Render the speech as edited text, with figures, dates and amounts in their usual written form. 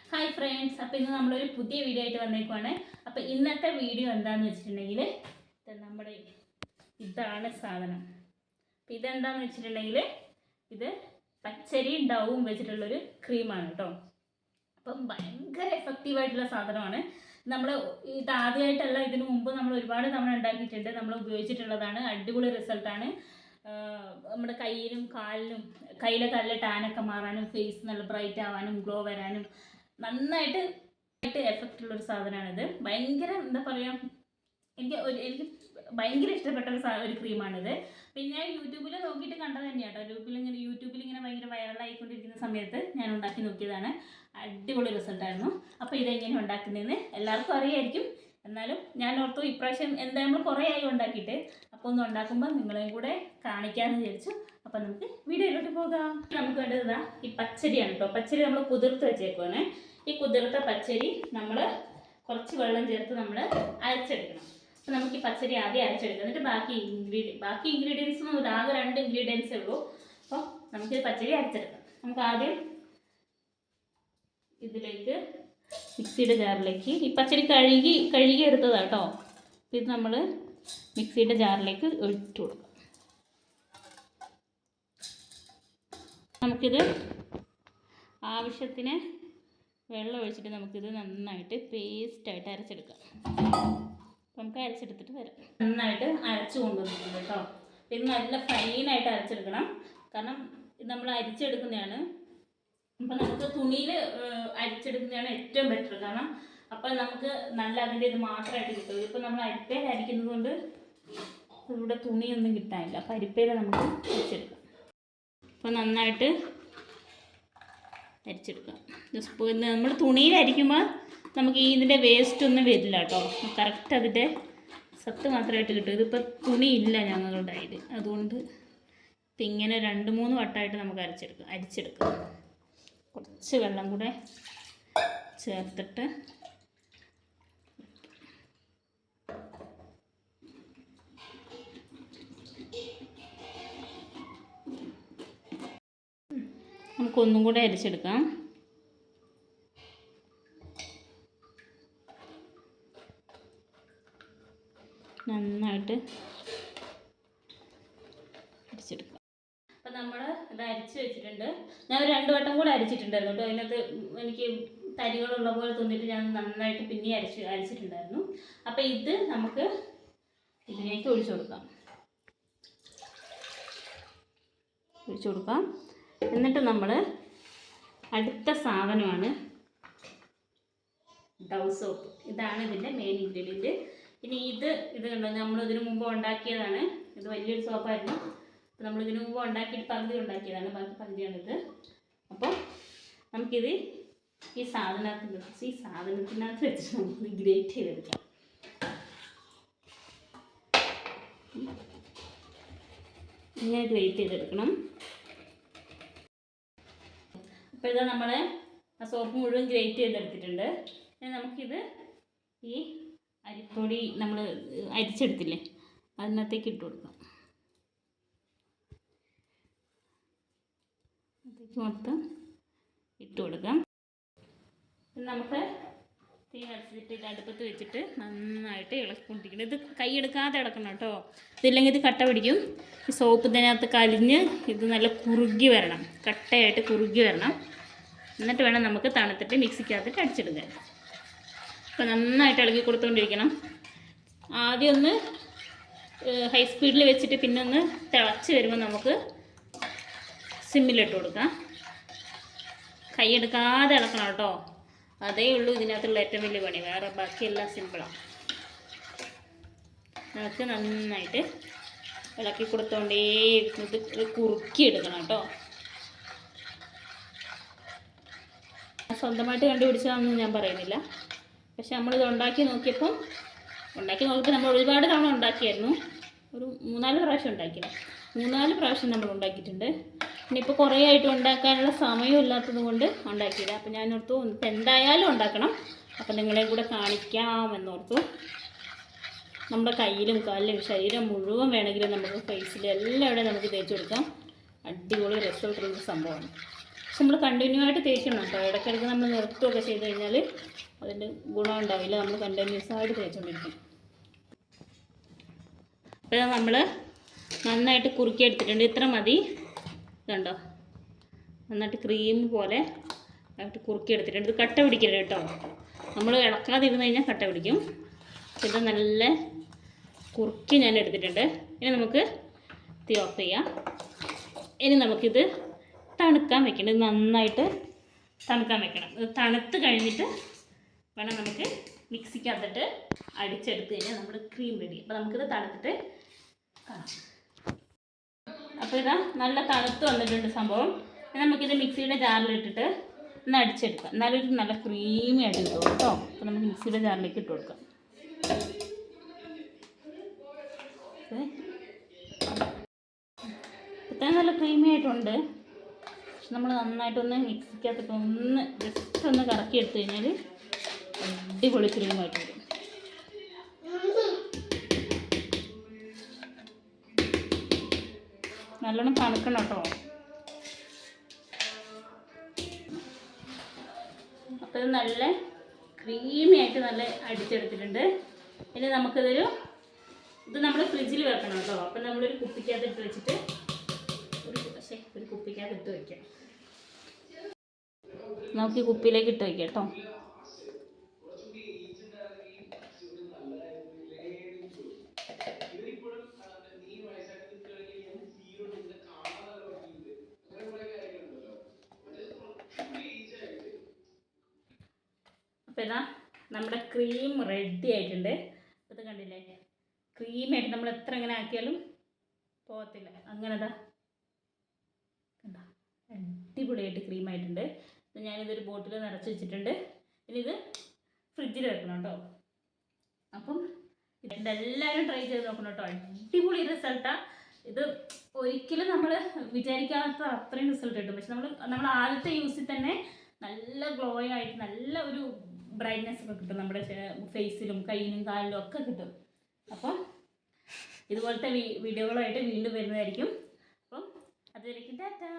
Hi friends, അപ്പോൾ ഇന്ന് നമ്മളൊരു പുതിയ വീഡിയോ ആയിട്ട് വന്നേക്കുവാണ്. അപ്പോൾ ഇന്നത്തെ വീഡിയോ എന്താണെന്ന് വെച്ചിട്ടുണ്ടെങ്കിൽ നമ്മുടെ ഇതാണ് സാധനം. അപ്പോൾ ഇതെന്താണെന്ന് വെച്ചിട്ടുണ്ടെങ്കിൽ ഇത് പച്ചരിയും ഡവും വെച്ചിട്ടുള്ളൊരു ക്രീമാണ് കേട്ടോ. അപ്പം ഭയങ്കര എഫക്റ്റീവായിട്ടുള്ള സാധനമാണ്. നമ്മൾ ഇത് ആദ്യമായിട്ടല്ല, ഇതിനു മുമ്പ് നമ്മൾ ഒരുപാട് തവണ ഉണ്ടാക്കിയിട്ടുണ്ട്, നമ്മൾ ഉപയോഗിച്ചിട്ടുള്ളതാണ്. അടിപൊളി റിസൾട്ടാണ്. നമ്മുടെ കയ്യിലും കാലിലും, കയ്യിലെ കാലിലെ ടാനൊക്കെ മാറാനും, ഫേസ് നല്ല ബ്രൈറ്റ് ആവാനും, ഗ്ലോ വരാനും നന്നായിട്ട് എഫക്റ്റ് ഉള്ളൊരു സാധനമാണിത്. ഭയങ്കര എന്താ പറയുക, എനിക്ക് ഭയങ്കര ഇഷ്ടപ്പെട്ട ഒരു ക്രീമാണിത്. പിന്നെ ഞാൻ യൂട്യൂബിൽ നോക്കിയിട്ട് കണ്ടത് തന്നെയാണ് കേട്ടോ. യൂട്യൂബിൽ ഇങ്ങനെ ഭയങ്കര വൈറലായിക്കൊണ്ടിരിക്കുന്ന സമയത്ത് ഞാൻ ഉണ്ടാക്കി നോക്കിയതാണ്. അടിപൊളി റിസൾട്ടായിരുന്നു. അപ്പോൾ ഇതെങ്ങനെ ഉണ്ടാക്കുന്നതെന്ന് എല്ലാവർക്കും അറിയായിരിക്കും. എന്നാലും ഞാൻ ഓർത്തു ഇപ്രാവശ്യം എന്താ നമ്മൾ കുറേ ആയി ഉണ്ടാക്കിയിട്ട്, അപ്പോൾ ഒന്ന് ഉണ്ടാക്കുമ്പോൾ നിങ്ങളെയും കൂടെ കാണിക്കാമെന്ന് വിചാരിച്ചു. അപ്പോൾ നമുക്ക് വീഡിയോയിലോട്ട് പോകാം. നമുക്ക് വേണ്ടത് ഈ പച്ചരിയാണ് കേട്ടോ. പച്ചരി നമ്മൾ കുതിർത്ത് വെച്ചേക്കുവാണ്. ഈ കുതിർത്ത പച്ചരി നമ്മൾ കുറച്ച് വെള്ളം ചേർത്ത് നമ്മൾ അരച്ചെടുക്കണം. അപ്പോൾ നമുക്ക് ഈ പച്ചരി ആദ്യം അരച്ചെടുക്കാം. എന്നിട്ട് ബാക്കി ഇൻഗ്രീഡിയൻസ് ഒന്നും ആകെ 2 ഇൻഗ്രീഡിയൻസേ ഉള്ളൂ. അപ്പോൾ നമുക്കിത് പച്ചരി അരച്ചെടുക്കാം. നമുക്ക് ആദ്യം ഇതിലേക്ക് മിക്സിയുടെ ജാറിലേക്ക് ഈ പച്ചരി കഴുകി എടുത്തതാണ് കേട്ടോ. ഇത് നമ്മൾ മിക്സിയുടെ ജാറിലേക്ക് ഒഴിച്ചു കൊടുക്കാം. നമുക്കിത് ആവശ്യത്തിന് വെള്ളം ഒഴിച്ചിട്ട് നമുക്കിത് നന്നായിട്ട് പേസ്റ്റായിട്ട് അരച്ചെടുക്കാം. നമുക്ക് അരച്ചെടുത്തിട്ട് വരാം. നന്നായിട്ട് അരച്ചു കൊണ്ടുവന്നിട്ടുണ്ട് കേട്ടോ. ഇത് നല്ല ഫൈനായിട്ട് അരച്ചെടുക്കണം. കാരണം ഇത് നമ്മൾ അരിച്ചെടുക്കുന്നതാണ്. അപ്പം നമുക്ക് തുണിയിൽ അരിച്ചെടുക്കുന്നതാണ് ഏറ്റവും ബെറ്റർ. കാരണം അപ്പം നമുക്ക് നല്ല അതിൻ്റെ ഇത് മാത്രമായിട്ട് കിട്ടും. ഇതിപ്പോൾ നമ്മൾ അരിപ്പയിൽ അരിക്കുന്നത് കൊണ്ട് ഇവിടെ തുണിയൊന്നും കിട്ടാനില്ല. അപ്പം അരിപ്പയിൽ നമുക്ക് അരിച്ചെടുക്കാം. അപ്പോൾ നന്നായിട്ട് അരിച്ചെടുക്കാം. നമ്മൾ തുണിയിൽ അരിക്കുമ്പോൾ നമുക്ക് ഇതിൻ്റെ വേസ്റ്റ് ഒന്നും വരില്ല കേട്ടോ. കറക്റ്റ് അതിൻ്റെ സത്ത് മാത്രമായിട്ട് കിട്ടും. ഇതിപ്പോൾ തുണിയില്ല ഞങ്ങളുടെ കയ്യിൽ, അതുകൊണ്ട് ഇപ്പം ഇങ്ങനെ 2-3 വട്ടമായിട്ട് നമുക്ക് അരിച്ചെടുക്കാം. കുറച്ച് വെള്ളം കൂടെ ചേർത്തിട്ട് നമുക്കൊന്നും കൂടെ അരിച്ചെടുക്കാം. നന്നായിട്ട് അരിച്ചെടുക്കാം. അപ്പം നമ്മൾ ഇത് അരിച്ച് വെച്ചിട്ടുണ്ട്. ഞാൻ ഒരു 2 വട്ടം കൂടെ അരിച്ചിട്ടുണ്ടായിരുന്നു കേട്ടോ. അതിനകത്ത് എനിക്ക് തരികളുള്ള പോലെ തോന്നിയിട്ട് ഞാൻ നന്നായിട്ട് പിന്നെ അരിച്ചിട്ടുണ്ടായിരുന്നു. അപ്പം ഇത് നമുക്ക് ഇതിലേക്ക് ഒഴിച്ചു കൊടുക്കാം. എന്നിട്ട് നമ്മൾ അടുത്ത സാധനമാണ് ഡവ് സോപ്പ്. ഇതാണ് ഇതിൻ്റെ മെയിൻ ഇൻഗ്രീഡിയൻറ്റ്. ഇനി ഇത് കണ്ടോ, നമ്മളിതിനു മുമ്പ് ഉണ്ടാക്കിയതാണ്. ഇത് വലിയൊരു സോപ്പായിരുന്നു. അപ്പോൾ നമ്മളിതിനു മുമ്പ് ഉണ്ടാക്കിയിട്ട് പകുതി ഉണ്ടാക്കിയതാണ്, ബാക്കി പകുതിയാണിത്. അപ്പോൾ നമുക്കിത് ഈ സാധനത്തിനകത്ത് വെച്ചിട്ട് നമുക്ക് ഗ്രേറ്റ് ചെയ്തെടുക്കാം. ഇങ്ങനെ ഗ്രേറ്റ് ചെയ്തെടുക്കണം. അപ്പോൾ ഇതാ നമ്മൾ ആ സോപ്പ് മുഴുവൻ ഗ്രേറ്റ് ചെയ്തെടുത്തിട്ടുണ്ട്. ഇനി നമുക്കിത് ഈ അരിപ്പൊടി നമ്മൾ അരിച്ചെടുത്തില്ലേ, അതിനകത്തേക്ക് ഇട്ട് കൊടുക്കാം. അതിലേക്ക് മൊത്തം ഇട്ട് കൊടുക്കാം. നമുക്ക് തീ അടച്ചിട്ട് ഇത് അടുപ്പത്ത് വെച്ചിട്ട് നന്നായിട്ട് ഇളക്കിക്കൊണ്ടിരിക്കണം. ഇത് കൈയെടുക്കാതെ ഇളക്കണം കേട്ടോ. ഇതില്ലെങ്കിൽ ഇത് കട്ട പിടിക്കും. ഈ സോപ്പ് ഇതിനകത്ത് കലിഞ്ഞ് ഇത് നല്ല കുറുകി വരണം, കട്ടയായിട്ട് കുറുകി വരണം. എന്നിട്ട് വേണം നമുക്ക് തണുത്തിട്ട് മിക്സിക്കകത്തിട്ട് അടിച്ചെടുക്കാൻ. അപ്പോൾ നന്നായിട്ട് ഇളക്കി കൊടുത്തുകൊണ്ടിരിക്കണം. ആദ്യം ഒന്ന് ഹൈ സ്പീഡിൽ വെച്ചിട്ട് പിന്നെ ഒന്ന് തിളച്ച് വരുമ്പോൾ നമുക്ക് സിമ്മിലിട്ട് കൊടുക്കാം. കൈയെടുക്കാതെ ഇളക്കണം കേട്ടോ. അതേ ഉള്ളൂ ഇതിനകത്തുള്ള ഏറ്റവും വലിയ പണി. വേറെ ബാക്കിയെല്ലാം സിമ്പിളാണ്. നമുക്ക് നന്നായിട്ട് ഇളക്കി കൊടുത്തോണ്ടേ ഇരുന്നിട്ട് കുറുക്കി എടുക്കണം കേട്ടോ. സ്വന്തമായിട്ട് കണ്ടുപിടിച്ചതാണെന്ന് ഞാൻ പറയുന്നില്ല. പക്ഷെ നമ്മളിത് ഉണ്ടാക്കി നോക്കിയപ്പോൾ നമ്മൾ ഒരുപാട് തവണ ഉണ്ടാക്കിയായിരുന്നു. ഒരു 3-4 പ്രാവശ്യം ഉണ്ടാക്കിയില്ല. 3-4 പ്രാവശ്യം നമ്മൾ ഉണ്ടാക്കിയിട്ടുണ്ട്. ഇനിയിപ്പോൾ കുറേ ആയിട്ട് ഉണ്ടാക്കാനുള്ള സമയം ഇല്ലാത്തത് കൊണ്ട് ഉണ്ടാക്കിയില്ല. അപ്പോൾ ഞാനോർത്തു എന്തായാലും ഉണ്ടാക്കണം, അപ്പോൾ നിങ്ങളെ കൂടെ കാണിക്കാമെന്നോർത്തു. നമ്മുടെ കയ്യിലും കാലിലും ശരീരം മുഴുവൻ വേണമെങ്കിലും നമുക്ക് ഫേസിൽ എല്ലാവിടെയും നമുക്ക് തേച്ച് കൊടുക്കാം. അടിപൊളി റിസൾട്ടുള്ള സംഭവമാണ്. പക്ഷെ നമ്മൾ കണ്ടിന്യൂ ആയിട്ട് തേക്കണം കേട്ടോ. ഇടയ്ക്കിടയ്ക്ക് നമ്മൾ നിർത്തുകയൊക്കെ ചെയ്ത് കഴിഞ്ഞാൽ അതിൻ്റെ ഗുണം ഉണ്ടാവില്ല. നമ്മൾ കണ്ടിന്യൂസ് ആയിട്ട് തേച്ചുകൊണ്ടിരിക്കും. അപ്പോൾ നമ്മൾ നന്നായിട്ട് കുറുക്കി എടുത്തിട്ടുണ്ട്. ഇത്ര മതി. ഇതുണ്ടോ, നന്നായിട്ട് ക്രീം പോലെ ആയിട്ട് കുറുക്കി എടുത്തിട്ടുണ്ട്. ഇത് കട്ട പിടിക്കരുത് കേട്ടോ. നമ്മൾ ഇളക്കാതിരുന്ന് കഴിഞ്ഞാൽ കട്ട പിടിക്കും. ഇത് നല്ല കുറുക്കി ഞാൻ എടുത്തിട്ടുണ്ട്. ഇനി നമുക്ക് തീ ഓഫ് ചെയ്യാം. ഇനി നമുക്കിത് തണുക്കാൻ വെക്കണം. ഇത് നന്നായിട്ട് തണുക്കാൻ വെക്കണം. ഇത് തണുത്ത് കഴിഞ്ഞിട്ട് വേണം നമുക്ക് മിക്സിക്കകത്തിട്ട് അടിച്ചെടുത്ത് കഴിഞ്ഞാൽ നമ്മുടെ ക്രീം റെഡി. അപ്പോൾ നമുക്കിത് തണുത്തിട്ട് കാണാം. അപ്പോൾ ഇതാ നല്ല തണുത്ത് വന്നിട്ടുണ്ട് സംഭവം. നമുക്കിത് മിക്സിയുടെ ജാറിലിട്ടിട്ട് ഒന്ന് അടിച്ചെടുക്കാം. എന്നാലും ഇത് നല്ല ക്രീമി ആയിട്ട് കിട്ടും കേട്ടോ. അപ്പോൾ നമുക്ക് മിക്സിയുടെ ജാറിലേക്ക് ഇട്ട് കൊടുക്കാം. ഇത്രയും നല്ല ക്രീമി ആയിട്ടുണ്ട്. പക്ഷെ നമ്മൾ നന്നായിട്ടൊന്ന് മിക്സിക്കകത്തിട്ട് ഒന്ന് ജസ്റ്റ് ഒന്ന് കറക്കി എടുത്തു കഴിഞ്ഞാൽ അടിപൊളി ക്രീമായിട്ട് വരും. നല്ലോണം തണുക്കണം കേട്ടോ. അപ്പോൾ ഇത് നല്ല ക്രീമി ആയിട്ട് നല്ല അടിച്ചെടുത്തിട്ടുണ്ട്. ഇനി ഇത് നമ്മൾ ഫ്രിഡ്ജിൽ വെക്കണം കേട്ടോ. അപ്പം നമ്മളൊരു കുപ്പിക്കകത്തിട്ട് വെച്ചിട്ട് ഒരു കുപ്പിക്കകത്തിട്ട് വയ്ക്കാം. നമുക്ക് ഈ കുപ്പിയിലേക്ക് ഇട്ട് വയ്ക്കാം കേട്ടോ. അപ്പോൾ ഇതാ നമ്മുടെ ക്രീം റെഡി ആയിട്ടുണ്ട്. അപ്പോൾ ഇത് കണ്ടില്ലേ, ക്രീമായിട്ട് നമ്മൾ എത്ര ഇങ്ങനെ ആക്കിയാലും പോകത്തില്ല. അങ്ങനെതാ കണ്ടോ, അടിപൊളിയായിട്ട് ക്രീമായിട്ടുണ്ട്. ഞാനിതൊരു ബോട്ടിൽ നിറച്ച് വെച്ചിട്ടുണ്ട്. ഇനി ഇത് ഫ്രിഡ്ജിൽ വെക്കണം കേട്ടോ. അപ്പം ഇതെല്ലാവരും ട്രൈ ചെയ്ത് നോക്കണം കേട്ടോ. അടിപൊളി റിസൾട്ടാണ് ഇത്. ഒരിക്കലും നമ്മൾ വിചാരിക്കാത്ത അത്രയും റിസൾട്ട് കിട്ടും. പക്ഷെ നമ്മൾ ആദ്യത്തെ യൂസിൽ തന്നെ നല്ല ഗ്ലോയിങ് ആയിട്ട് നല്ല ഒരു ബ്രൈറ്റ്നെസ് ഒക്കെ കിട്ടും. നമ്മുടെ ഫേസിലും കയ്യിലും കാലിലും ഒക്കെ കിട്ടും. അപ്പം ഇതുപോലത്തെ വീഡിയോകളായിട്ട് വീണ്ടും വരുന്നതായിരിക്കും. അപ്പം അതുവരേക്കും ടാറ്റാ.